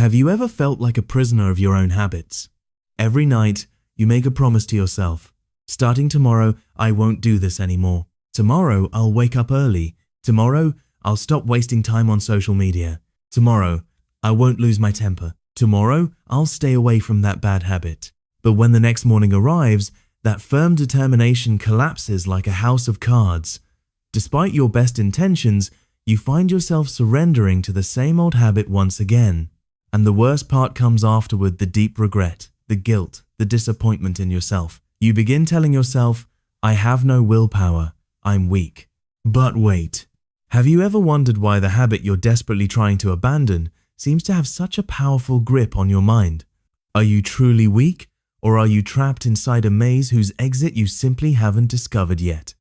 Have you ever felt like a prisoner of your own habits? Every night, you make a promise to yourself. Starting tomorrow, I won't do this anymore. Tomorrow, I'll wake up early. Tomorrow, I'll stop wasting time on social media. Tomorrow, I won't lose my temper. Tomorrow, I'll stay away from that bad habit. But when the next morning arrives, that firm determination collapses like a house of cards. Despite your best intentions, you find yourself surrendering to the same old habit once again. And the worst part comes afterward, the deep regret, the guilt, the disappointment in yourself. You begin telling yourself, I have no willpower, I'm weak. But wait, have you ever wondered why the habit you're desperately trying to abandon seems to have such a powerful grip on your mind? Are you truly weak, or are you trapped inside a maze whose exit you simply haven't discovered yet?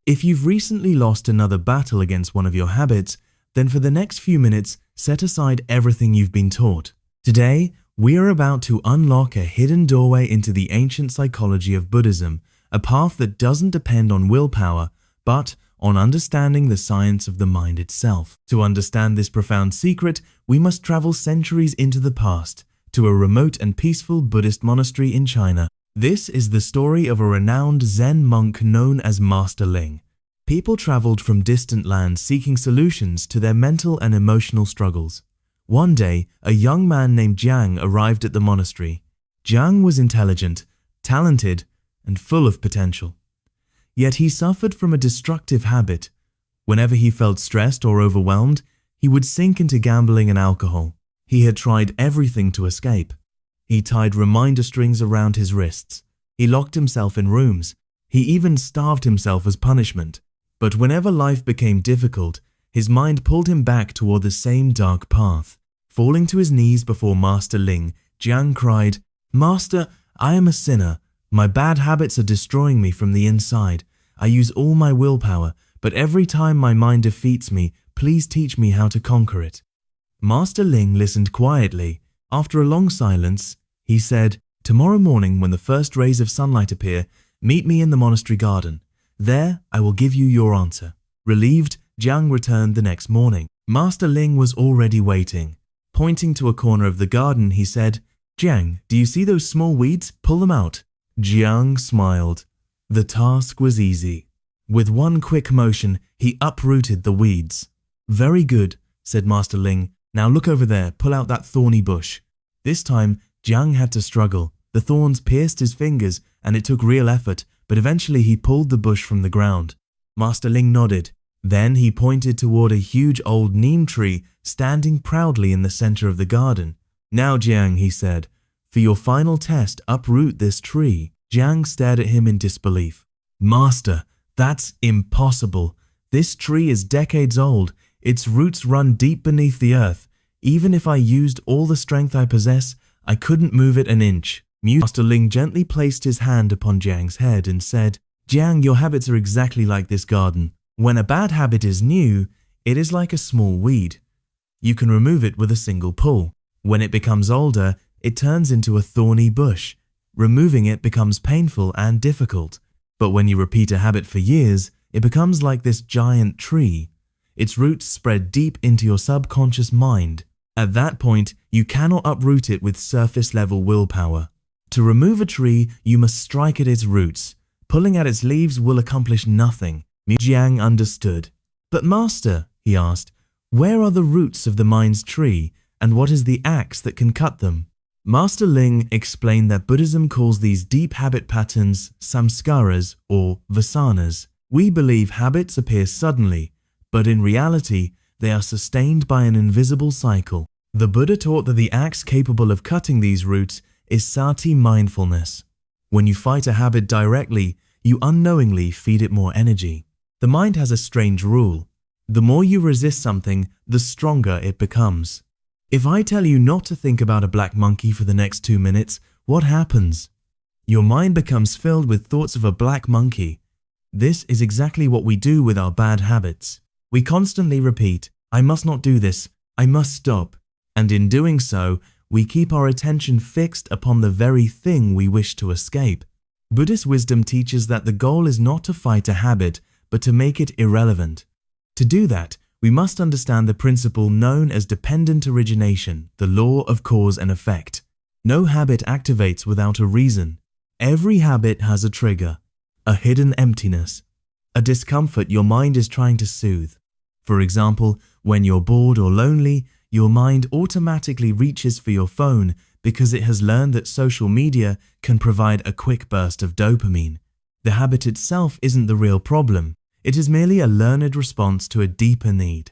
If you've recently lost another battle against one of your habits, then for the next few minutes, set aside everything you've been taught. Today, we are about to unlock a hidden doorway into the ancient psychology of Buddhism, a path that doesn't depend on willpower, but on understanding the science of the mind itself. To understand this profound secret, we must travel centuries into the past, to a remote and peaceful Buddhist monastery in China. This is the story of a renowned Zen monk known as Master Ling. People traveled from distant lands seeking solutions to their mental and emotional struggles. One day, a young man named Jiang arrived at the monastery. Jiang was intelligent, talented, and full of potential. Yet he suffered from a destructive habit. Whenever he felt stressed or overwhelmed, he would sink into gambling and alcohol. He had tried everything to escape. He tied reminder strings around his wrists. He locked himself in rooms. He even starved himself as punishment. But whenever life became difficult, his mind pulled him back toward the same dark path. Falling to his knees before Master Ling, Jiang cried, "Master, I am a sinner. My bad habits are destroying me from the inside. I use all my willpower, but every time my mind defeats me, please teach me how to conquer it." Master Ling listened quietly. After a long silence, he said, "Tomorrow morning when the first rays of sunlight appear, meet me in the monastery garden. There, I will give you your answer." Relieved, Jiang returned the next morning. Master Ling was already waiting. Pointing to a corner of the garden, he said, "Jiang, do you see those small weeds? Pull them out." Jiang smiled. The task was easy. With one quick motion, he uprooted the weeds. "Very good," said Master Ling. "Now look over there, pull out that thorny bush." This time, Jiang had to struggle. The thorns pierced his fingers, and it took real effort, but eventually he pulled the bush from the ground. Master Ling nodded. Then he pointed toward a huge old neem tree standing proudly in the center of the garden. "Now, Jiang," he said, "for your final test, uproot this tree." Jiang stared at him in disbelief. "Master, that's impossible. This tree is decades old. Its roots run deep beneath the earth. Even if I used all the strength I possess, I couldn't move it an inch." Master Ling gently placed his hand upon Jiang's head and said, "Jiang, your habits are exactly like this garden. When a bad habit is new, it is like a small weed. You can remove it with a single pull. When it becomes older, it turns into a thorny bush. Removing it becomes painful and difficult. But when you repeat a habit for years, it becomes like this giant tree. Its roots spread deep into your subconscious mind. At that point, you cannot uproot it with surface-level willpower. To remove a tree, you must strike at its roots. Pulling at its leaves will accomplish nothing." Jiang understood. "But Master," he asked, "where are the roots of the mind's tree, and what is the axe that can cut them?" Master Ling explained that Buddhism calls these deep habit patterns samskaras or vasanas. We believe habits appear suddenly, but in reality, they are sustained by an invisible cycle. The Buddha taught that the axe capable of cutting these roots is sati mindfulness. When you fight a habit directly, you unknowingly feed it more energy. The mind has a strange rule. The more you resist something, the stronger it becomes. If I tell you not to think about a black monkey for the next 2 minutes, what happens? Your mind becomes filled with thoughts of a black monkey. This is exactly what we do with our bad habits. We constantly repeat, "I must not do this, I must stop." And in doing so, we keep our attention fixed upon the very thing we wish to escape. Buddhist wisdom teaches that the goal is not to fight a habit, but to make it irrelevant. To do that, We must understand the principle known as dependent origination, the law of cause and effect. No habit activates without a reason. Every habit has a trigger, a hidden emptiness, a discomfort your mind is trying to soothe. For example, when you're bored or lonely, your mind automatically reaches for your phone because it has learned that social media can provide a quick burst of dopamine. The habit itself isn't the real problem. It is merely a learned response to a deeper need.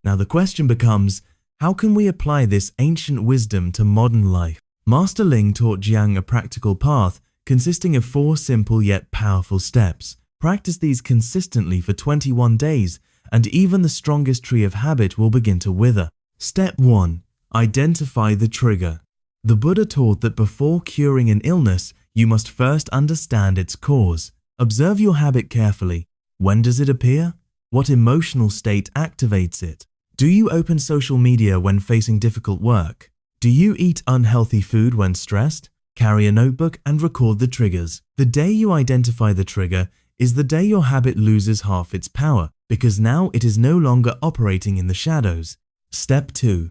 Now the question becomes, how can we apply this ancient wisdom to modern life? Master Ling taught Jiang a practical path consisting of 4 simple yet powerful steps. Practice these consistently for 21 days, and even the strongest tree of habit will begin to wither. Step 1. Identify the trigger. The Buddha taught that before curing an illness, you must first understand its cause. Observe your habit carefully. When does it appear? What emotional state activates it? Do you open social media when facing difficult work? Do you eat unhealthy food when stressed? Carry a notebook and record the triggers. The day you identify the trigger is the day your habit loses half its power, because now it is no longer operating in the shadows. Step 2.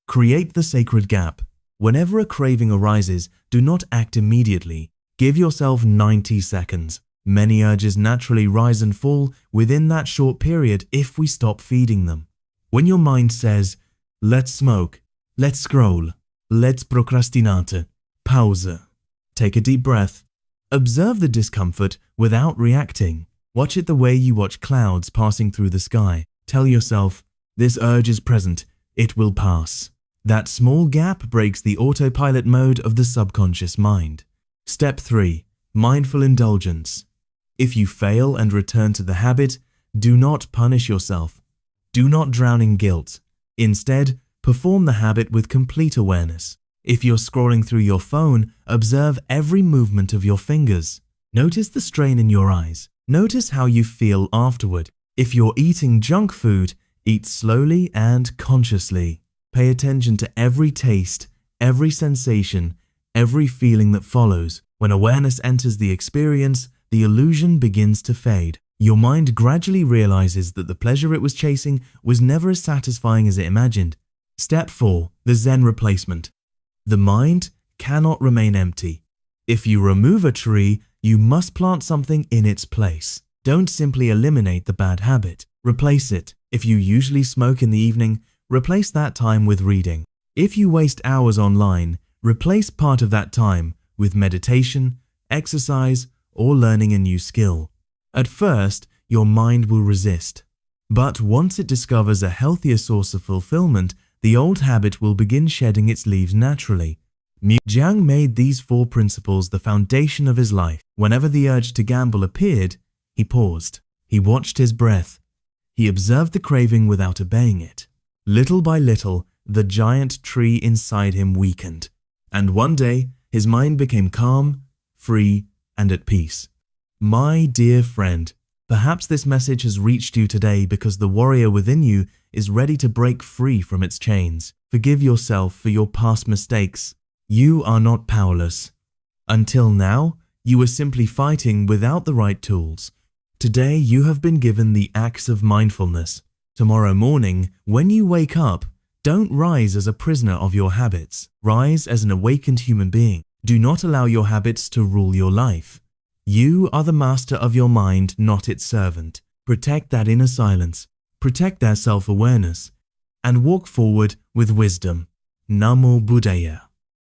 Create the sacred gap. Whenever a craving arises, do not act immediately. Give yourself 90 seconds. Many urges naturally rise and fall within that short period if we stop feeding them. When your mind says, let's smoke, let's scroll, let's procrastinate, pause. Take a deep breath. Observe the discomfort without reacting. Watch it the way you watch clouds passing through the sky. Tell yourself, this urge is present, it will pass. That small gap breaks the autopilot mode of the subconscious mind. Step 3. Mindful indulgence. If you fail and return to the habit, do not punish yourself. Do not drown in guilt. Instead, perform the habit with complete awareness. If you're scrolling through your phone, observe every movement of your fingers. Notice the strain in your eyes. Notice how you feel afterward. If you're eating junk food, eat slowly and consciously. Pay attention to every taste, every sensation, every feeling that follows. When awareness enters the experience, the illusion begins to fade. Your mind gradually realizes that the pleasure it was chasing was never as satisfying as it imagined. Step 4. The Zen replacement. The mind cannot remain empty. If you remove a tree, you must plant something in its place. Don't simply eliminate the bad habit. Replace it. If you usually smoke in the evening, replace that time with reading. If you waste hours online, replace part of that time with meditation, exercise, or learning a new skill. At first, your mind will resist. But once it discovers a healthier source of fulfillment, the old habit will begin shedding its leaves naturally. Jiang made these 4 principles the foundation of his life. Whenever the urge to gamble appeared, he paused. He watched his breath. He observed the craving without obeying it. Little by little, the giant tree inside him weakened. And one day, his mind became calm, free, and at peace. My dear friend, perhaps this message has reached you today because the warrior within you is ready to break free from its chains. Forgive yourself for your past mistakes. You are not powerless. Until now, you were simply fighting without the right tools. Today, you have been given the axe of mindfulness. Tomorrow morning, when you wake up, don't rise as a prisoner of your habits. Rise as an awakened human being. Do not allow your habits to rule your life. You are the master of your mind, not its servant. Protect that inner silence. Protect that self-awareness. And walk forward with wisdom. Namo Buddhaya.